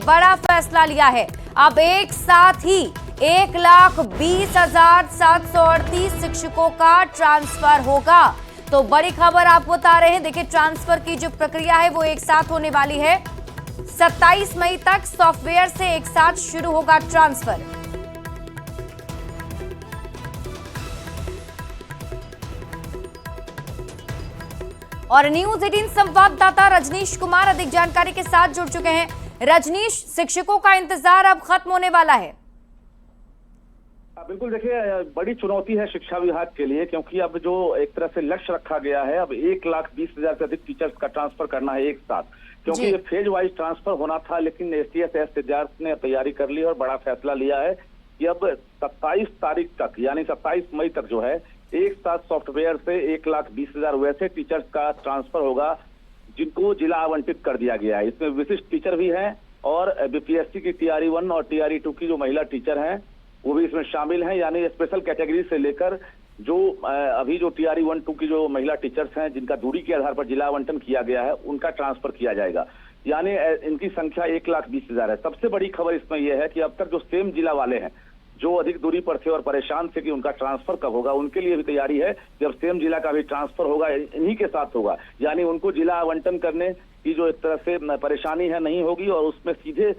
बड़ा फैसला लिया है। अब एक साथ ही 1,20,738 शिक्षकों का ट्रांसफर होगा। तो बड़ी खबर आपको बता रहे हैं। देखिए, ट्रांसफर की जो प्रक्रिया है वो एक साथ होने वाली है। 27 मई तक सॉफ्टवेयर से एक साथ शुरू होगा ट्रांसफर। और न्यूज 18 संवाददाता रजनीश कुमार अधिक जानकारी के साथ जुड़ चुके हैं। रजनीश, शिक्षकों का इंतजार अब खत्म होने वाला है। बिल्कुल, देखिए, बड़ी चुनौती है शिक्षा विभाग के लिए, क्योंकि अब जो एक तरह से लक्ष्य रखा गया है, अब 1,20,000 से अधिक टीचर्स का ट्रांसफर करना है एक साथ, क्योंकि ये फेज वाइज ट्रांसफर होना था। लेकिन STSS सिद्धार्थ ने तैयारी कर ली और बड़ा फैसला लिया है कि अब 27 तारीख तक, यानी 27 मई तक जो है, एक साथ सॉफ्टवेयर से 1,20,000 वैसे टीचर्स का ट्रांसफर होगा जिनको जिला आवंटित कर दिया गया है। इसमें विशिष्ट टीचर भी हैं और BPSC की TRE 1 और TRE 2 की जो महिला टीचर हैं वो भी इसमें शामिल हैं। यानी स्पेशल कैटेगरी से लेकर जो अभी जो TRE 1, 2 की जो महिला टीचर्स हैं जिनका दूरी के आधार पर जिला आवंटन किया गया है, उनका ट्रांसफर किया जाएगा। यानी इनकी संख्या 1,20,000 है। सबसे बड़ी खबर इसमें यह है कि अब तक जो सेम जिला वाले हैं, जो अधिक दूरी पर थे और परेशान थे कि उनका ट्रांसफर कब होगा, उनके लिए भी तैयारी है। जब सेम जिला का भी ट्रांसफर होगा, इन्हीं के साथ होगा, यानी उनको जिला आवंटन करने की जो एक तरह से परेशानी है नहीं होगी और उसमें सीधे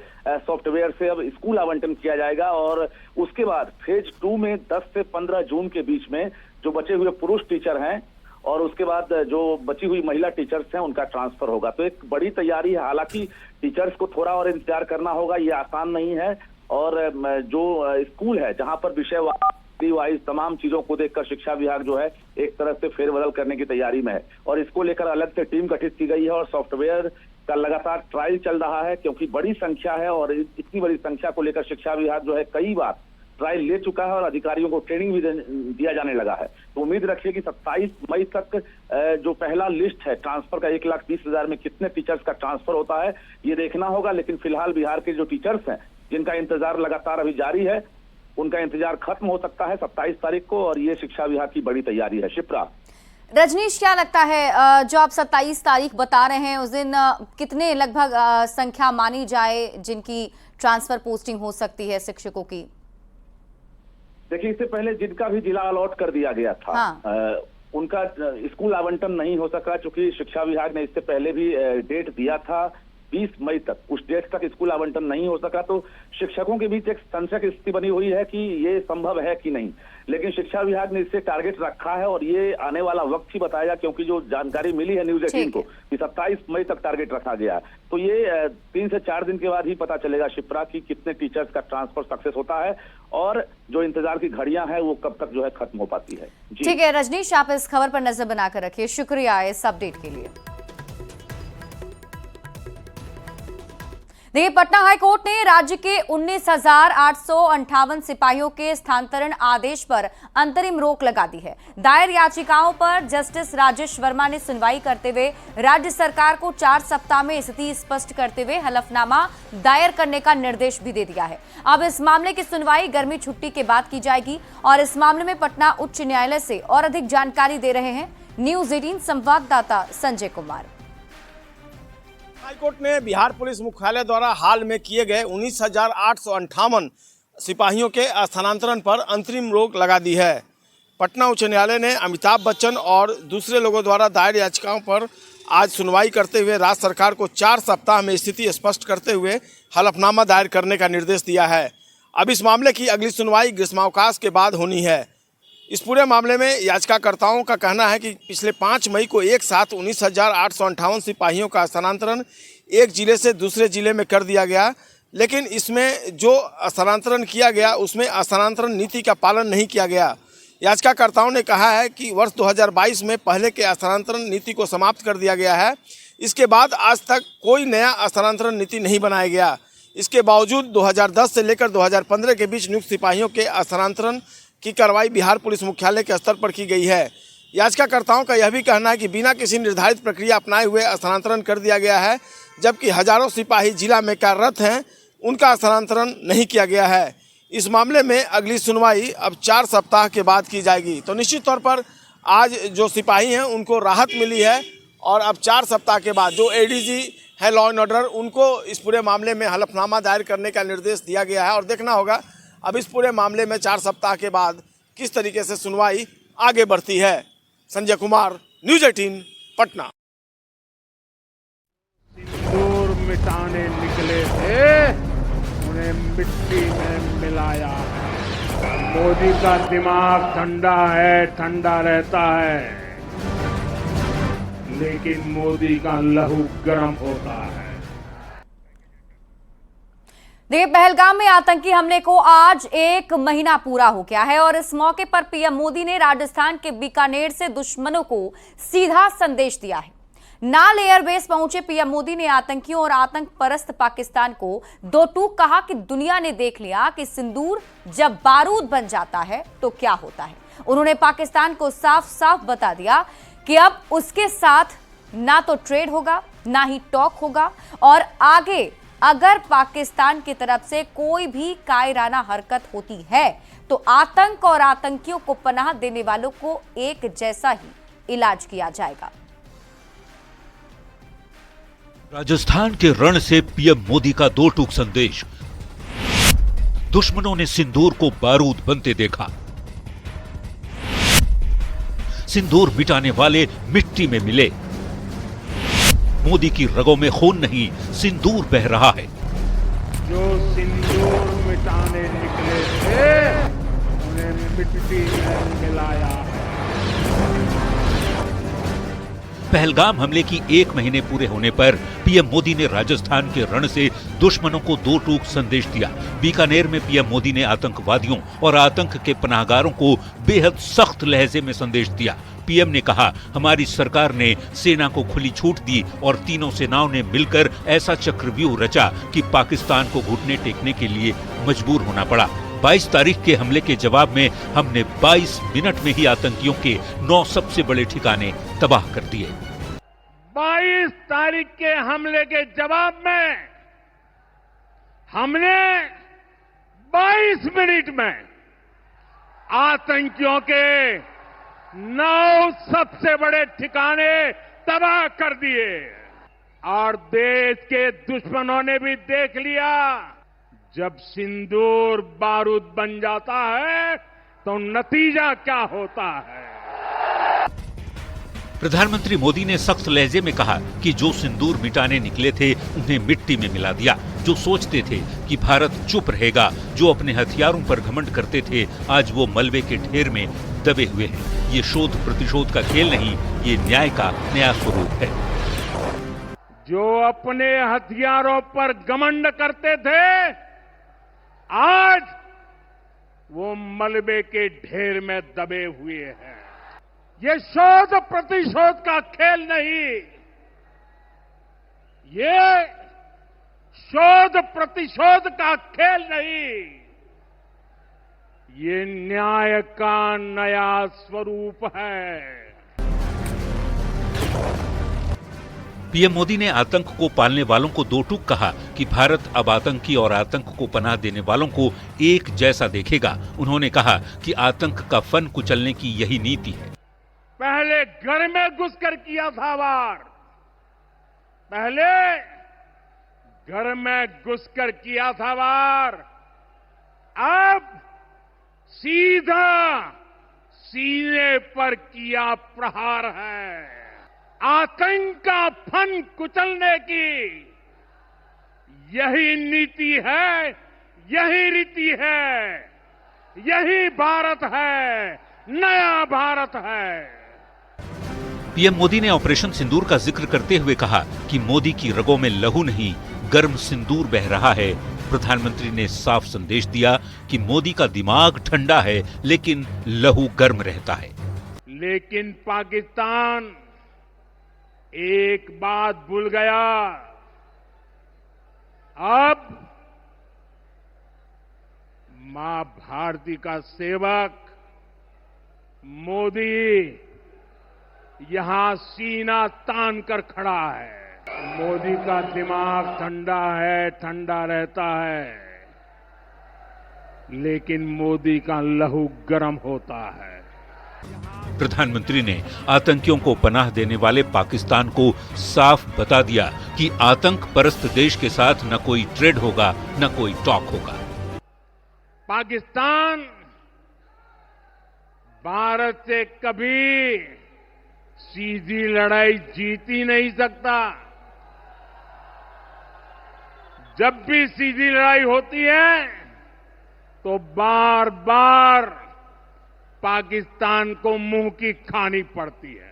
सॉफ्टवेयर से अब स्कूल आवंटन किया जाएगा। और उसके बाद फेज 2 में 10 से 15 जून के बीच में जो बचे हुए पुरुष टीचर हैं और उसके बाद जो बची हुई महिला टीचर्स हैं उनका ट्रांसफर होगा। तो एक बड़ी तैयारी है। हालांकि टीचर्स को थोड़ा और इंतजार करना होगा, ये आसान नहीं है। और जो स्कूल है जहां पर विषय वाइज तमाम चीजों को देखकर शिक्षा विभाग जो है एक तरह से फेरबदल करने की तैयारी में है और इसको लेकर अलग से टीम गठित की गई है और सॉफ्टवेयर का लगातार ट्रायल चल रहा है, क्योंकि बड़ी संख्या है और इतनी बड़ी संख्या को लेकर शिक्षा विभाग जो है कई बार ट्रायल ले चुका है और अधिकारियों को ट्रेनिंग भी दिया जाने लगा है। तो उम्मीद रखिए कि 27 मई तक जो पहला लिस्ट है ट्रांसफर का 1,20,000 में कितने टीचर्स का ट्रांसफर होता है ये देखना होगा। लेकिन फिलहाल बिहार के जो टीचर्स हैं जिनका इंतजार लगातार अभी जारी है, उनका इंतजार खत्म हो सकता है 27 तारीख को और ये शिक्षा विभाग की बड़ी तैयारी है। शिप्रा। रजनीश, क्या लगता है जो आप 27 तारीख बता रहे हैं उस दिन कितने लगभग संख्या मानी जाए जिनकी ट्रांसफर पोस्टिंग हो सकती है शिक्षकों की? देखिए, इससे पहले जिनका भी जिला अलॉट कर दिया गया था, हाँ। उनका स्कूल आवंटन नहीं हो सका, चूंकि शिक्षा विभाग ने इससे पहले भी डेट दिया था 20 मई तक। उस डेट तक स्कूल आवंटन नहीं हो सका तो शिक्षकों के बीच एक संशय की स्थिति बनी हुई है कि ये संभव है कि नहीं। लेकिन शिक्षा विभाग ने इससे टारगेट रखा है और ये आने वाला वक्त ही बताएगा, क्योंकि जो जानकारी मिली है न्यूज 18 को कि 27 मई तक टारगेट रखा गया है। तो ये 3 से 4 दिन के बाद ही पता चलेगा शिप्रा की कितने टीचर्स का ट्रांसफर सक्सेस होता है और जो इंतजार की घड़ियां हैं वो कब तक जो है खत्म हो पाती है। ठीक है रजनीश, आप इस खबर पर नजर बनाकर रखिए। शुक्रिया इस अपडेट के लिए। देखिए, पटना हाईकोर्ट ने राज्य के 19,858 सिपाहियों के स्थानांतरण आदेश पर अंतरिम रोक लगा दी है। दायर याचिकाओं पर जस्टिस राजेश वर्मा ने सुनवाई करते हुए राज्य सरकार को 4 सप्ताह में स्थिति स्पष्ट करते हुए हलफनामा दायर करने का निर्देश भी दे दिया है। अब इस मामले की सुनवाई गर्मी छुट्टी के बाद की जाएगी और इस मामले में पटना उच्च न्यायालय से और अधिक जानकारी दे रहे हैं न्यूज 18 संवाददाता संजय कुमार। हाईकोर्ट ने बिहार पुलिस मुख्यालय द्वारा हाल में किए गए 19,858 सिपाहियों के स्थानांतरण पर अंतरिम रोक लगा दी है। पटना उच्च न्यायालय ने अमिताभ बच्चन और दूसरे लोगों द्वारा दायर याचिकाओं पर आज सुनवाई करते हुए राज्य सरकार को 4 सप्ताह में स्थिति स्पष्ट करते हुए हलफनामा दायर करने का निर्देश दिया है। अब इस मामले की अगली सुनवाई ग्रीष्मावकाश के बाद होनी है। इस पूरे मामले में याचिकाकर्ताओं का कहना है कि पिछले 5 मई को एक साथ 19,858 सिपाहियों का स्थानांतरण एक जिले से दूसरे जिले में कर दिया गया, लेकिन इसमें जो स्थानांतरण किया गया उसमें स्थानांतरण नीति का पालन नहीं किया गया। याचिकाकर्ताओं ने कहा है कि वर्ष 2022 में पहले के स्थानांतरण नीति को समाप्त कर दिया गया है। इसके बाद आज तक कोई नया स्थानांतरण नीति नहीं बनाया गया। इसके बावजूद 2010 से लेकर 2015 के बीच नियुक्त सिपाहियों के स्थानांतरण की कार्रवाई बिहार पुलिस मुख्यालय के स्तर पर की गई है। याचिकाकर्ताओं का यह भी कहना है कि बिना किसी निर्धारित प्रक्रिया अपनाए हुए स्थानांतरण कर दिया गया है, जबकि हजारों सिपाही जिला में कार्यरत हैं, उनका स्थानांतरण नहीं किया गया है। इस मामले में अगली सुनवाई अब 4 सप्ताह के बाद की जाएगी। तो निश्चित तौर पर आज जो सिपाही हैं उनको राहत मिली है और अब 4 सप्ताह के बाद जो एडीजी है लॉ एंड ऑर्डर, उनको इस पूरे मामले में हलफनामा दायर करने का निर्देश दिया गया है और देखना होगा अब इस पूरे मामले में 4 सप्ताह के बाद किस तरीके से सुनवाई आगे बढ़ती है। संजय कुमार, न्यूज़ 18, पटना। सिंदूर मिटाने निकले थे, उन्हें मिट्टी में मिलाया है। मोदी का दिमाग ठंडा है, ठंडा रहता है, लेकिन मोदी का लहू गर्म होता है। देखिए, पहलगाम में आतंकी हमले को आज 1 महीना पूरा हो गया है और इस मौके पर पीएम मोदी ने राजस्थान के बीकानेर से दुश्मनों को सीधा संदेश दिया है। नाल एयरबेस पहुंचे पीएम मोदी ने आतंकियों और आतंक परस्त पाकिस्तान को दो टूक कहा कि दुनिया ने देख लिया कि सिंदूर जब बारूद बन जाता है तो क्या होता है। उन्होंने पाकिस्तान को साफ साफ बता दिया कि अब उसके साथ ना तो ट्रेड होगा, ना ही टॉक होगा और आगे अगर पाकिस्तान की तरफ से कोई भी कायराना हरकत होती है तो आतंक और आतंकियों को पनाह देने वालों को एक जैसा ही इलाज किया जाएगा। राजस्थान के रण से पीएम मोदी का दो टूक संदेश। दुश्मनों ने सिंदूर को बारूद बनते देखा। सिंदूर मिटाने वाले मिट्टी में मिले। मोदी की रगों में खून नहीं, सिंदूर बह रहा है। जो सिंदूर मिटाने निकले थे, उन्हें मिट्टी में मिलाया है। पहलगाम हमले की 1 महीने पूरे होने पर पीएम मोदी ने राजस्थान के रण से दुश्मनों को दो टूक संदेश दिया। बीकानेर में पीएम मोदी ने आतंकवादियों और आतंक के पनाहगारों को बेहद सख्त लहजे में संदेश दिया। पीएम ने कहा, हमारी सरकार ने सेना को खुली छूट दी और तीनों सेनाओं ने मिलकर ऐसा चक्रव्यूह रचा कि पाकिस्तान को घुटने टेकने के लिए मजबूर होना पड़ा। 22 तारीख के हमले के जवाब में हमने 22 मिनट में ही आतंकियों के 9 सबसे बड़े ठिकाने तबाह कर दिए। 22 तारीख के हमले के जवाब में हमने 22 मिनट में आतंकियों के 9 सबसे बड़े ठिकाने तबाह कर दिए और देश के दुश्मनों ने भी देख लिया, जब सिंदूर बारूद बन जाता है तो नतीजा क्या होता है। प्रधानमंत्री मोदी ने सख्त लहजे में कहा कि जो सिंदूर मिटाने निकले थे उन्हें मिट्टी में मिला दिया। जो सोचते थे कि भारत चुप रहेगा, जो अपने हथियारों पर घमंड करते थे, आज वो मलबे के ढेर में दबे हुए हैं। ये शोध प्रतिशोध का खेल नहीं, ये न्याय का नया स्वरूप है। जो अपने हथियारों पर घमंड करते थे, आज वो मलबे के ढेर में दबे हुए हैं। ये शोध प्रतिशोध का खेल नहीं, ये शोध प्रतिशोध का खेल नहीं, ये न्याय का नया स्वरूप है। पीएम मोदी ने आतंक को पालने वालों को दो टूक कहा कि भारत अब आतंकी और आतंक को पनाह देने वालों को एक जैसा देखेगा। उन्होंने कहा कि आतंक का फन कुचलने की यही नीति है। पहले घर में घुसकर किया था वार, पहले घर में घुसकर किया था वार, अब सीधा सीने पर किया प्रहार है। आतंक का फन कुचलने की यही नीति है, यही रीति है, यही भारत है, नया भारत है। पीएम मोदी ने ऑपरेशन सिंदूर का जिक्र करते हुए कहा कि मोदी की रगों में लहू नहीं, गर्म सिंदूर बह रहा है। प्रधानमंत्री ने साफ संदेश दिया कि मोदी का दिमाग ठंडा है, लेकिन लहू गर्म रहता है। लेकिन पाकिस्तान एक बात भूल गया, अब मां भारती का सेवक मोदी यहां सीना तान कर खड़ा है। मोदी का दिमाग ठंडा है, ठंडा रहता है, लेकिन मोदी का लहू गर्म होता है। प्रधानमंत्री ने आतंकियों को पनाह देने वाले पाकिस्तान को साफ बता दिया कि आतंक परस्त देश के साथ न कोई ट्रेड होगा न कोई टॉक होगा। पाकिस्तान भारत से कभी सीधी लड़ाई जीत ही नहीं सकता। जब भी सीधी लड़ाई होती है तो बार बार पाकिस्तान को मुंह की खानी पड़ती है।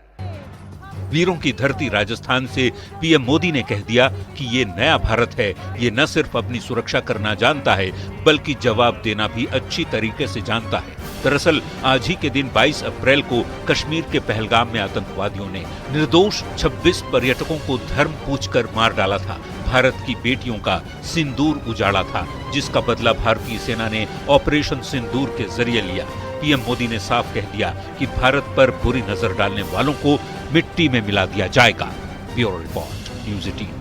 वीरों की धरती राजस्थान से पीएम मोदी ने कह दिया कि ये नया भारत है। ये न सिर्फ अपनी सुरक्षा करना जानता है बल्कि जवाब देना भी अच्छी तरीके से जानता है। दरअसल आज ही के दिन 22 अप्रैल को कश्मीर के पहलगाम में आतंकवादियों ने निर्दोष 26 पर्यटकों को धर्म पूछकर मार डाला था। भारत की बेटियों का सिंदूर उजाड़ा था, जिसका बदला भारतीय सेना ने ऑपरेशन सिंदूर के जरिए लिया। पीएम मोदी ने साफ कह दिया कि भारत पर बुरी नजर डालने वालों को मिट्टी में मिला दिया जाएगा। Bureau report, news 18।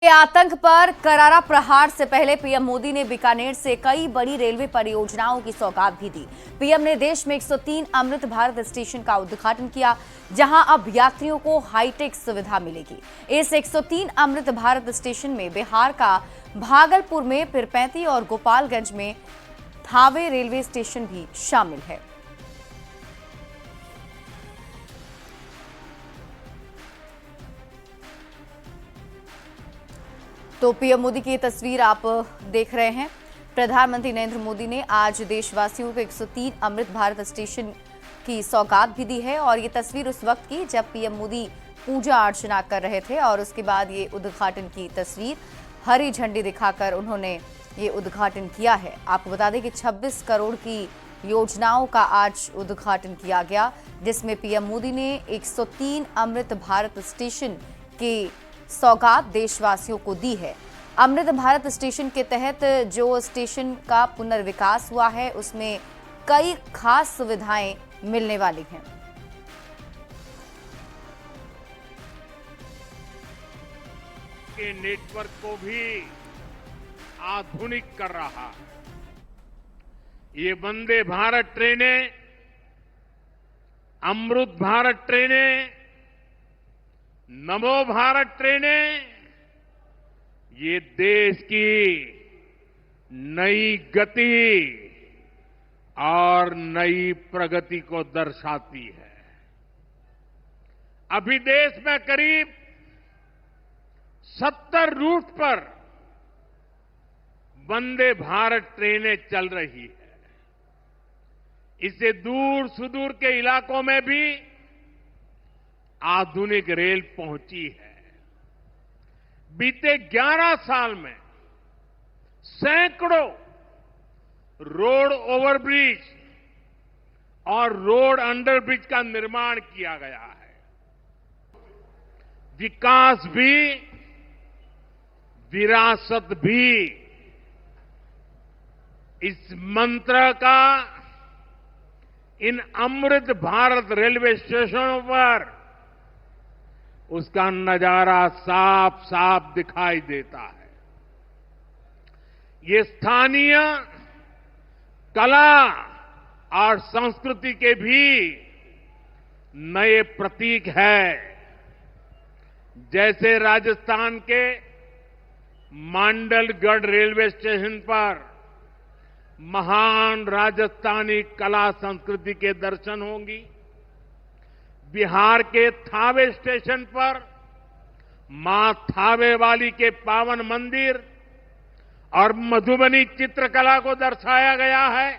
आतंक पर करारा प्रहार से पहले पीएम मोदी ने बीकानेर से कई बड़ी रेलवे परियोजनाओं की सौगात भी दी। पीएम ने देश में 103 अमृत भारत स्टेशन का उद्घाटन किया, जहां अब यात्रियों को हाईटेक सुविधा मिलेगी। इस 103 अमृत भारत स्टेशन में बिहार का भागलपुर में पीरपैंती और गोपालगंज में थावे रेलवे स्टेशन भी शामिल है। तो पीएम मोदी की ये तस्वीर आप देख रहे हैं। प्रधानमंत्री नरेंद्र मोदी ने आज देशवासियों को 103 अमृत भारत स्टेशन की सौगात भी दी है और ये तस्वीर उस वक्त की जब पीएम मोदी पूजा अर्चना कर रहे थे और उसके बाद ये उद्घाटन की तस्वीर हरी झंडी दिखाकर उन्होंने ये उद्घाटन किया है। आपको बता दें कि 26 करोड़ की योजनाओं का आज उद्घाटन किया गया, जिसमें पीएम मोदी ने 103 अमृत भारत स्टेशन की सौगात देशवासियों को दी है। अमृत भारत स्टेशन के तहत जो स्टेशन का पुनर्विकास हुआ है उसमें कई खास सुविधाएं मिलने वाली हैं। के नेटवर्क को भी आधुनिक कर रहा है। ये वंदे भारत ट्रेनें, अमृत भारत ट्रेनें, नमो भारत ट्रेनें, ये देश की नई गति और नई प्रगति को दर्शाती है। अभी देश में करीब 70 रूट पर वंदे भारत ट्रेनें चल रही है। इससे दूर सुदूर के इलाकों में भी आधुनिक रेल पहुंची है। बीते 11 साल में सैकड़ों रोड ओवरब्रिज और रोड अंडरब्रिज का निर्माण किया गया है। विकास भी विरासत भी, इस मंत्र का इन अमृत भारत रेलवे स्टेशनों पर उसका नजारा साफ साफ दिखाई देता है। ये स्थानीय कला और संस्कृति के भी नए प्रतीक है। जैसे राजस्थान के मांडलगढ़ रेलवे स्टेशन पर महान राजस्थानी कला संस्कृति के दर्शन होंगी। बिहार के थावे स्टेशन पर मां थावे वाली के पावन मंदिर और मधुबनी चित्रकला को दर्शाया गया है।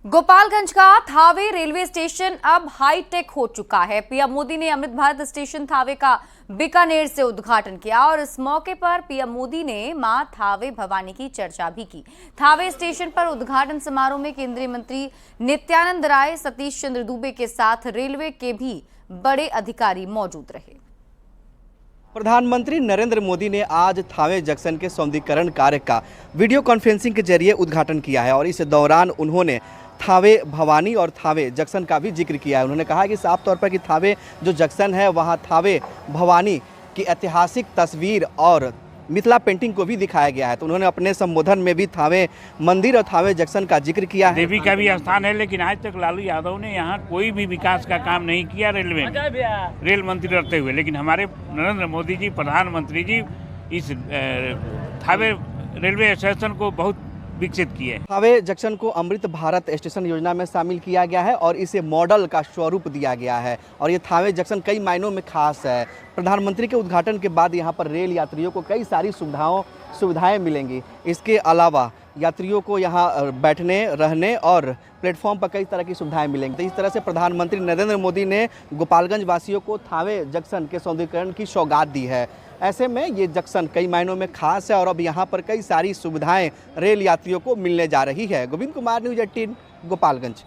गोपालगंज का थावे रेलवे स्टेशन अब हाईटेक हो चुका है। पीएम मोदी ने अमृत भारत स्टेशन थावे का बीकानेर से उद्घाटन किया और इस मौके पर पीएम मोदी ने मां थावे भवानी की चर्चा भी की। थावे स्टेशन पर उद्घाटन समारोह में केंद्रीय मंत्री नित्यानंद राय, सतीश चंद्र दुबे के साथ रेलवे के भी बड़े अधिकारी मौजूद रहे। प्रधानमंत्री नरेंद्र मोदी ने आज थावे जंक्शन के सौंदर्यीकरण कार्य का वीडियो कॉन्फ्रेंसिंग के जरिए उद्घाटन किया है और इस दौरान उन्होंने थावे भवानी और थावे जंक्शन का भी जिक्र किया है। उन्होंने कहा कि साफ तौर पर कि थावे जो जंक्शन है वहाँ थावे भवानी की ऐतिहासिक तस्वीर और मिथिला पेंटिंग को भी दिखाया गया है। तो उन्होंने अपने संबोधन में भी थावे मंदिर और थावे जंक्शन का जिक्र किया है। देवी का भी स्थान है, लेकिन आज तक लालू यादव ने यहाँ कोई भी विकास का काम नहीं किया रेलवे में, रेल मंत्री रहते हुए। लेकिन हमारे नरेंद्र मोदी जी, प्रधानमंत्री जी, इस थावे रेलवे स्टेशन को बहुत विकसित किए। थावे जंक्शन को अमृत भारत स्टेशन योजना में शामिल किया गया है और इसे मॉडल का स्वरूप दिया गया है। और ये थावे जंक्शन कई मायनों में खास है। प्रधानमंत्री के उद्घाटन के बाद यहाँ पर रेल यात्रियों को कई सारी सुविधाएं मिलेंगी। इसके अलावा यात्रियों को यहाँ बैठने, रहने और प्लेटफॉर्म पर कई तरह की सुविधाएं मिलेंगी। तो इस तरह से प्रधानमंत्री नरेंद्र मोदी ने गोपालगंज वासियों को थावे जंक्शन के सौंदर्यीकरण की सौगात दी है। ऐसे में ये जंक्शन कई मायनों में खास है और अब यहाँ पर कई सारी सुविधाएं रेल यात्रियों को मिलने जा रही है। गोविंद कुमार, न्यूज़ 18, गोपालगंज।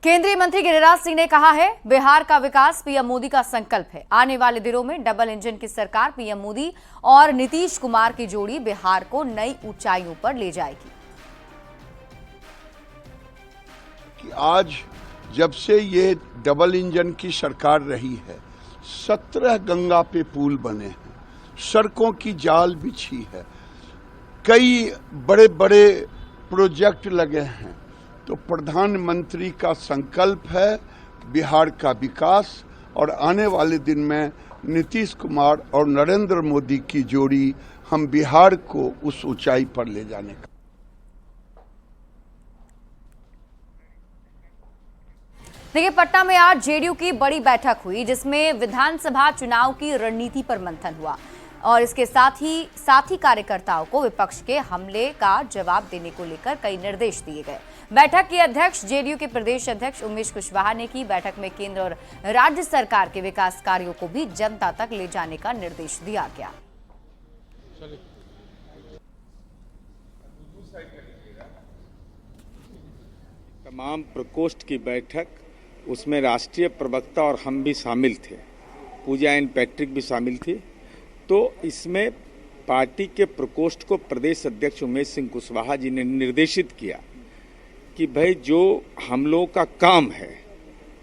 केंद्रीय मंत्री गिरिराज सिंह ने कहा है, बिहार का विकास पीएम मोदी का संकल्प है। आने वाले दिनों में डबल इंजन की सरकार पीएम मोदी और नीतीश कुमार की जोड़ी बिहार को नई ऊंचाइयों पर ले जाएगी। कि आज जब से ये डबल इंजन की सरकार रही है, 17 गंगा पे पुल बने हैं, सड़कों की जाल बिछी है, कई बड़े बड़े प्रोजेक्ट लगे हैं। तो प्रधानमंत्री का संकल्प है बिहार का विकास, और आने वाले दिन में नीतीश कुमार और नरेंद्र मोदी की जोड़ी हम बिहार को उस ऊंचाई पर ले जाने का। देखिए, पटना में आज जेडीयू की बड़ी बैठक हुई जिसमें विधानसभा चुनाव की रणनीति पर मंथन हुआ और इसके साथ ही कार्यकर्ताओं को विपक्ष के हमले का जवाब देने को लेकर कई निर्देश दिए गए। बैठक की अध्यक्ष जेडीयू के प्रदेश अध्यक्ष उमेश कुशवाहा ने की। बैठक में केंद्र और राज्य सरकार के विकास कार्यों को भी जनता तक ले जाने का निर्देश दिया गया। तमाम प्रकोष्ठ की बैठक, उसमें राष्ट्रीय प्रवक्ता और हम भी शामिल थे, पूजा एन पैट्रिक भी शामिल थी। तो इसमें पार्टी के प्रकोष्ठ को प्रदेश अध्यक्ष उमेश सिंह कुशवाहा जी ने निर्देशित किया कि भाई जो हम लोगों का काम है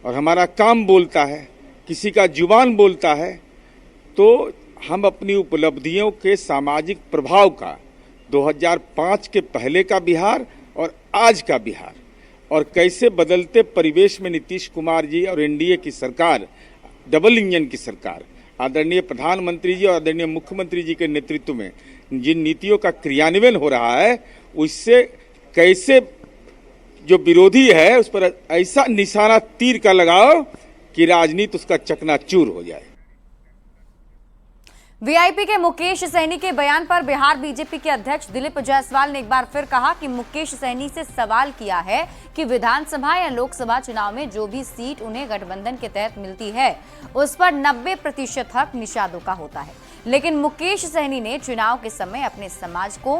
और हमारा काम बोलता है, किसी का जुबान बोलता है, तो हम अपनी उपलब्धियों के सामाजिक प्रभाव का 2005 के पहले का बिहार और आज का बिहार और कैसे बदलते परिवेश में नीतीश कुमार जी और एनडीए की सरकार, डबल इंजन की सरकार, आदरणीय प्रधानमंत्री जी और आदरणीय मुख्यमंत्री जी के नेतृत्व में जिन नीतियों का क्रियान्वयन हो रहा है, उससे कैसे जो विरोधी है उस पर ऐसा निशाना तीर का लगाओ कि राजनीति उसका चकनाचूर हो जाए। वीआईपी के मुकेश सहनी के बयान पर बिहार बीजेपी के अध्यक्ष दिलीप जायसवाल ने एक बार फिर कहा कि मुकेश सहनी से सवाल किया है कि विधानसभा या लोकसभा चुनाव में जो भी सीट उन्हें गठबंधन के तहत मिलती है उस पर 90% हक निषादों का होता है। लेकिन मुकेश सहनी ने चुनाव के समय अपने समाज को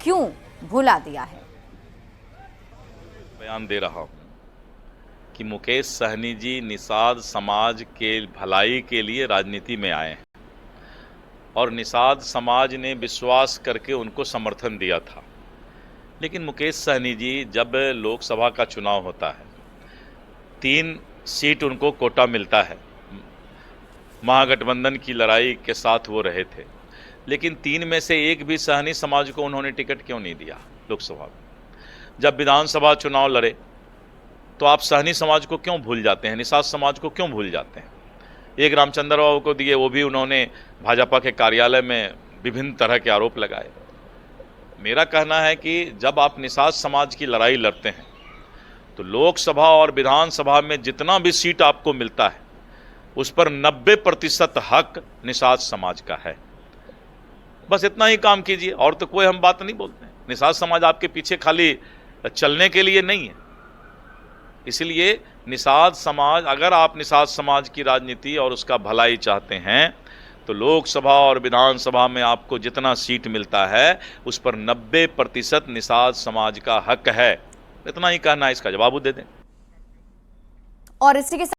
क्यों भुला दिया है। बयान दे रहा हूं कि मुकेश सहनी जी निषाद समाज के भलाई के लिए राजनीति में आए हैं और निषाद समाज ने विश्वास करके उनको समर्थन दिया था। लेकिन मुकेश सहनी जी, जब लोकसभा का चुनाव होता है, 3 सीट उनको कोटा मिलता है, महागठबंधन की लड़ाई के साथ वो रहे थे, लेकिन 3 में से एक भी सहनी समाज को उन्होंने टिकट क्यों नहीं दिया लोकसभा में? जब विधानसभा चुनाव लड़े तो आप सहनी समाज को क्यों भूल जाते हैं, निषाद समाज को क्यों भूल जाते हैं? एक रामचंद्र बाबू को दिए, वो भी उन्होंने भाजपा के कार्यालय में विभिन्न तरह के आरोप लगाए। मेरा कहना है कि जब आप निषाद समाज की लड़ाई लड़ते हैं तो लोकसभा और विधानसभा में जितना भी सीट आपको मिलता है उस पर 90% हक निषाद समाज का है। बस इतना ही काम कीजिए, और तो कोई हम बात नहीं बोलते हैं। निषाद समाज आपके पीछे खाली चलने के लिए नहीं है। इसलिए निषाद समाज, अगर आप निषाद समाज की राजनीति और उसका भलाई चाहते हैं तो लोकसभा और विधानसभा में आपको जितना सीट मिलता है उस पर 90% निषाद समाज का हक है। इतना ही कहना है, इसका जवाब दे दें। और इसी के